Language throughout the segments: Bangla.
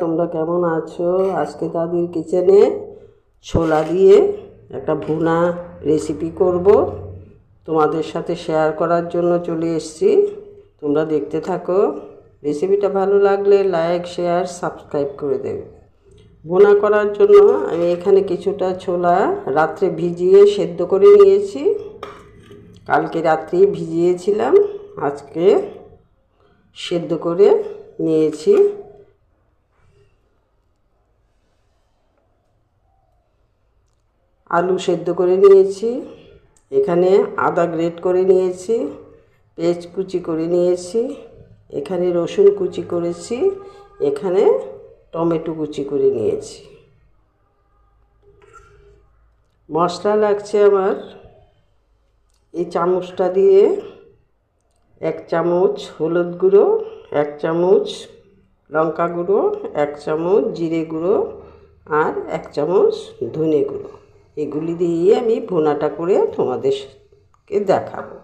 তোমরা কেমন আছো? আজকে দাদির কিচেনে ছোলা দিয়ে একটা ভুনা রেসিপি করব, তোমাদের সাথে শেয়ার করার জন্য চলে এসেছি। তোমরা দেখতে থাকো। রেসিপিটা ভালো লাগলে লাইক, শেয়ার, সাবস্ক্রাইব করে দেবে। ভুনা করার জন্য আমি এখানে কিছুটা ছোলা রাত্রে ভিজিয়ে সেদ্ধ করে নিয়েছি। কালকে রাত্রেই ভিজিয়েছিলাম, আজকে সেদ্ধ করে নিয়েছি। আলু সেদ্ধ করে নিয়েছি, এখানে আদা গ্রেট করে নিয়েছি, পেঁয়াজ কুচি করে নিয়েছি, এখানে রসুন কুচি করেছি, এখানে টমেটো কুচি করে নিয়েছি। মশলা লাগছে আমার এই চামচটা দিয়ে 1 চামচ হলুদ গুঁড়ো, 1 চামচ লঙ্কা গুঁড়ো, 1 চামচ জিরে গুঁড়ো আর 1 চামচ ধনে গুঁড়ো। এগুলি দিয়ে আমি ভুনাটা করে তোমাদেরকে দেখাবো।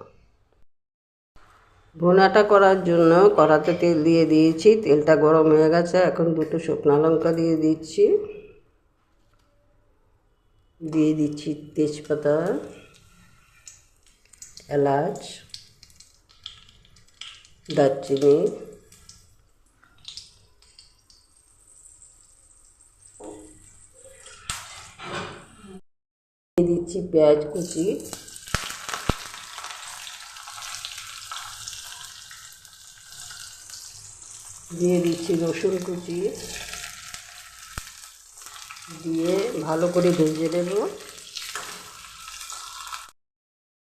ভুনাটা করার জন্য কড়াতে তেল দিয়ে দিয়েছি, তেলটা গরম হয়ে গেছে। এখন 2টো শুকনো লঙ্কা দিয়ে দিচ্ছি তেজপাতা, এলাচ, দারচিনি, দিয়ে দিচ্ছি পেঁয়াজ কুচি, দিয়ে দিচ্ছি রসুন কুচি, দিয়ে ভালো করে ভেজে নেব।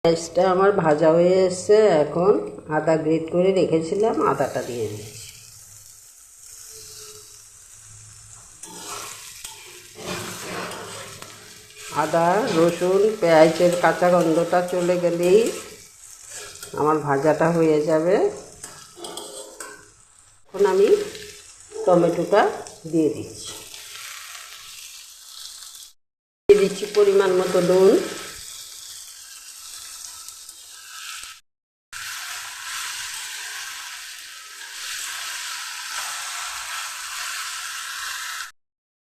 পেঁয়াজটা আমার ভাজা হয়ে এসছে, এখন আদা গ্রেট করে রেখেছিলাম, আদাটা দিয়ে দিচ্ছি। আদা, রসুন, পেঁয়াজের কাঁচা গন্ধটা চলে গেলেই আমার ভাজাটা হয়ে যাবে। এখন আমি টমেটোটা দিয়ে দিচ্ছি পরিমাণ মতো নুন,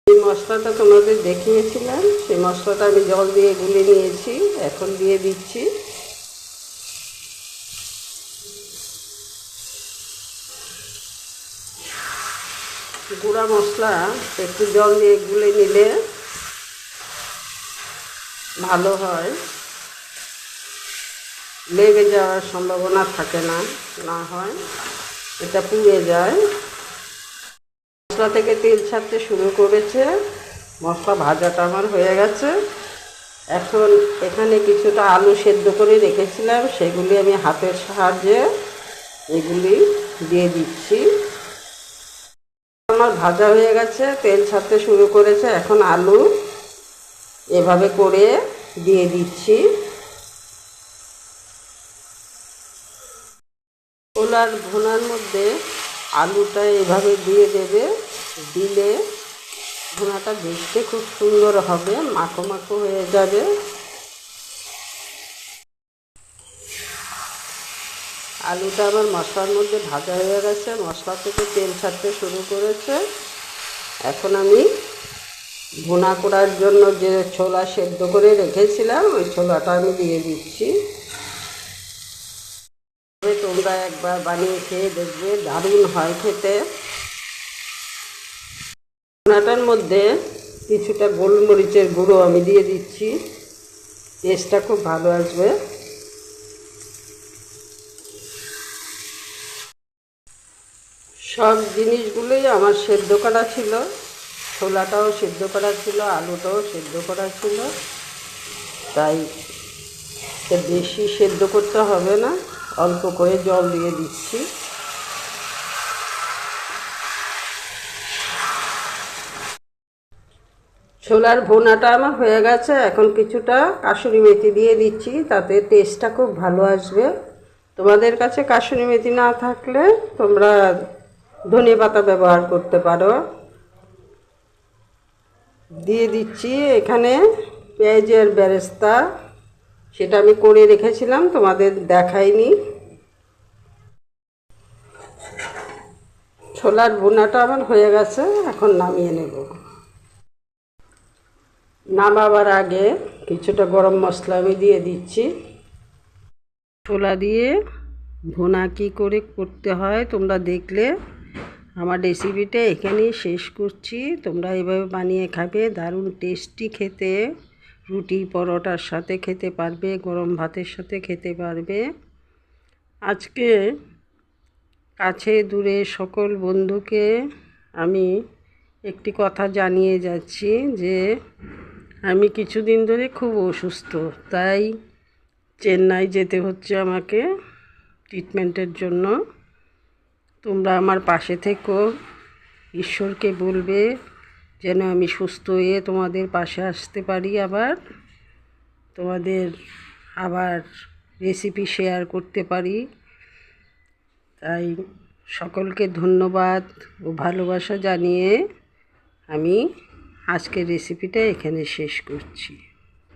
এই মশলাটা তোমাদের দেখিয়েছিলাম, সেই মশলাটা আমি জল দিয়ে গুলে নিয়েছি, এখন দিয়ে দিচ্ছি। গুঁড়া মশলা একটু জল দিয়ে গুলে নিলে ভালো হয়, লেগে যাওয়ার সম্ভাবনা থাকে না, না হয় এটা পুড়ে যায়। মশলা থেকে তেল ছাড়তে শুরু করেছে, মশলা ভাজাটা আমার হয়ে গেছে। এখন এখানে কিছুটা আলু সেদ্ধ করে রেখেছিলাম, সেগুলি আমি হাতের সাহায্যে এগুলি দিয়ে দিচ্ছি। আমার ভাজা হয়ে গেছে, তেল ছাড়তে শুরু করেছে, এখন আলু এভাবে করে দিয়ে দিচ্ছি। ছোলার ভুনার মধ্যে আলুটা এভাবে দিয়ে দেবে, দিলে ভুনাটা দেখতে খুব সুন্দর হবে, মাখো মাখো হয়ে যাবে। আলুটা আমার মশলার মধ্যে ভাজা হয়ে গেছে, মশলা থেকে তেল ছাড়তে শুরু করেছে। এখন আমি ভুনা করার জন্য যে ছোলা সেদ্ধ করে রেখেছিলাম, ওই ছোলাটা আমি দিয়ে দিচ্ছি। তোমরা একবার বানিয়ে খেয়ে দেখবে, দারুণ হয় খেতে। ভুনাটার মধ্যে কিছুটা গোলমরিচের গুঁড়ো আমি দিয়ে দিচ্ছি, টেস্টটা খুব ভালো আসবে। সব জিনিসগুলোই আমার সেদ্ধ করা ছিল, ছোলাটাও সেদ্ধ করা ছিল, আলুটাও সেদ্ধ করা ছিল, তাই বেশি সেদ্ধ করতে হবে না, অল্প করে জল দিয়ে দিচ্ছি। ছোলার ভুনাটা আমার হয়ে গেছে, এখন কিছুটা কাসুরি মেথি দিয়ে দিচ্ছি, তাতে টেস্টটা খুব ভালো আসবে। তোমাদের কাছে কাসুরি মেথি না থাকলে তোমরা ধনে পাতা ব্যবহার করতে পারো। দিয়ে দিচ্ছি এখানে পেঁয়াজের বেরেস্তা, সেটা আমি করে রেখেছিলাম, তোমাদের দেখাইনি। ছোলার ভুনাটা আমার হয়ে গেছে, এখন নামিয়ে নেব। নামাবার আগে কিছুটা গরম মশলা আমি দিয়ে দিচ্ছি। ছোলা দিয়ে ভুনা কী করে করতে হয় তোমরা দেখলে। আমার রেসিপিটা এখানেই শেষ করছি। তোমরা এভাবে বানিয়ে খাবে, দারুণ টেস্টি খেতে। রুটি পরোটার সাথে খেতে পারবে, গরম ভাতের সাথে খেতে পারবে। আজকে কাছে দূরে সকল বন্ধুকে আমি একটি কথা জানিয়ে যাচ্ছি যে আমি কিছুদিন ধরে খুব অসুস্থ, তাই চেন্নাই যেতে হচ্ছে আমাকে ট্রিটমেন্টের জন্য। তোমরা আমার পাশে থেকো, ঈশ্বরকে বলবে যেন আমি সুস্থ হয়ে তোমাদের পাশে আসতে পারি, তোমাদের আবার রেসিপি শেয়ার করতে পারি। তাই সকলকে ধন্যবাদ ও ভালোবাসা জানিয়ে আমি আজকের রেসিপিটা এখানে শেষ করছি।